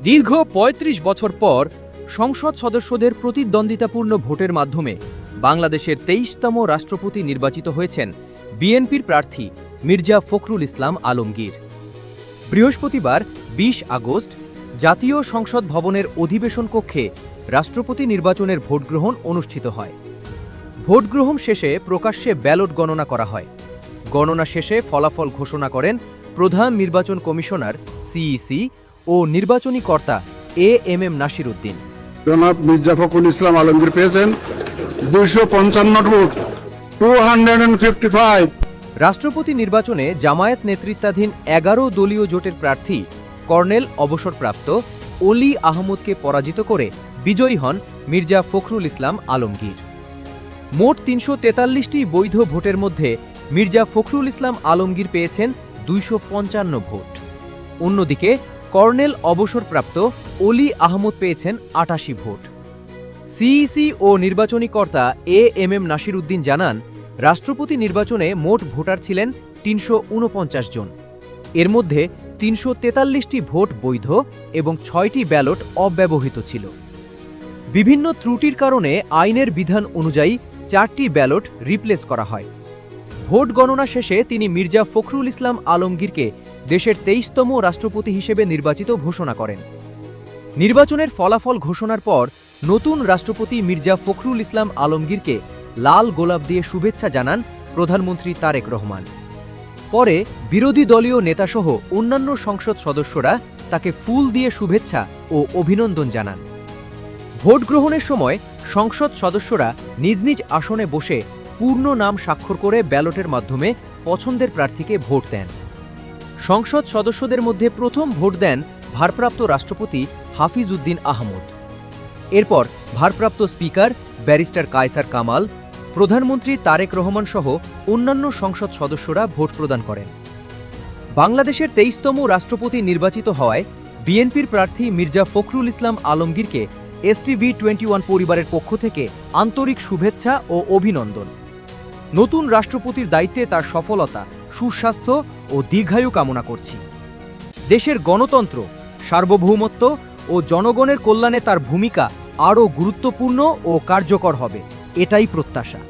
দীর্ঘ ৩৫ বছর পর সংসদ সদস্যদের প্রতিদ্বন্দ্বিতাপূর্ণ ভোটের মাধ্যমে বাংলাদেশের ২৩তম রাষ্ট্রপতি নির্বাচিত হয়েছেন বিএনপির প্রার্থী মির্জা ফখরুল ইসলাম আলমগীর। বৃহস্পতিবার ২০ আগস্ট জাতীয় সংসদ ভবনের অধিবেশন কক্ষে রাষ্ট্রপতি নির্বাচনের ভোটগ্রহণ অনুষ্ঠিত হয়। ভোটগ্রহণ শেষে প্রকাশ্যে ব্যালট গণনা করা হয়। গণনা শেষে ফলাফল ঘোষণা করেন প্রধান নির্বাচন কমিশনার সিইসি ও নির্বাচনী কর্তা এএমএম নাসির উদ্দিন। জনাব মির্জা ফখরুল ইসলাম আলমগীর পেয়েছেন 255 ভোট 255। রাষ্ট্রপতি নির্বাচনে জামায়াত নেতৃত্বাধীন ১১ দলীয় জোটের প্রার্থী কর্নেল অবসরপ্রাপ্ত অলি আহমদকে পরাজিত করে বিজয়ী হন মির্জা ফখরুল ইসলাম আলমগীর। মোট ৩৪৩টি বৈধ ভোটের মধ্যে মির্জা ফখরুল ইসলাম আলমগীর পেয়েছেন ২৫৫ ভোট। অন্যদিকে কর্নেল অবসরপ্রাপ্ত অলি আহমদ পেয়েছেন ৮৮ ভোট। সিইসি ও নির্বাচনী কর্তা এএমএম নাসির উদ্দিন জানান, রাষ্ট্রপতি নির্বাচনে মোট ভোটার ছিলেন ৩৪৯ জন। এর মধ্যে ৩৪৩টি ভোট বৈধ এবং ৬টি ব্যালট অব্যবহৃত ছিল। বিভিন্ন ত্রুটির কারণে আইনের বিধান অনুযায়ী ৪টি ব্যালট রিপ্লেস করা হয়। ভোট গণনা শেষে তিনি মির্জা ফখরুল ইসলাম আলমগীরকে দেশের ২৩তম রাষ্ট্রপতি হিসেবে নির্বাচিত ঘোষণা করেন। নির্বাচনের ফলাফল ঘোষণার পর নতুন রাষ্ট্রপতি মির্জা ফখরুল ইসলাম আলমগীরকে লাল গোলাপ দিয়ে শুভেচ্ছা জানান প্রধানমন্ত্রী তারেক রহমান। পরে বিরোধী দলীয় নেতাসহ অন্যান্য সংসদ সদস্যরা তাকে ফুল দিয়ে শুভেচ্ছা ও অভিনন্দন জানান। ভোট গ্রহণের সময় সংসদ সদস্যরা নিজ নিজ আসনে বসে পূর্ণ নাম স্বাক্ষর করে ব্যালটের মাধ্যমে পছন্দের প্রার্থীকে ভোট দেন। সংসদ সদস্যদের মধ্যে প্রথম ভোট দেন ভারপ্রাপ্ত রাষ্ট্রপতি হাফিজ উদ্দিন আহমদ। এরপর ভারপ্রাপ্ত স্পিকার ব্যারিস্টার কায়সার কামাল, প্রধানমন্ত্রী তারেক রহমান সহ অন্যান্য সংসদ সদস্যরা ভোট প্রদান করেন। বাংলাদেশের ২৩তম রাষ্ট্রপতি নির্বাচিত হওয়ায় বিএনপির প্রার্থী মির্জা ফখরুল ইসলাম আলমগীরকে STV21 পরিবারের পক্ষ থেকে আন্তরিক শুভেচ্ছা ও অভিনন্দন। নতুন রাষ্ট্রপতির দায়িত্বে তার সফলতা, সুস্বাস্থ্য ও দীর্ঘায়ু কামনা করছি। দেশের গণতন্ত্র, সার্বভৌমত্ব ও জনগণের কল্যাণে তার ভূমিকা আরও গুরুত্বপূর্ণ ও কার্যকর হবে, এটাই প্রত্যাশা।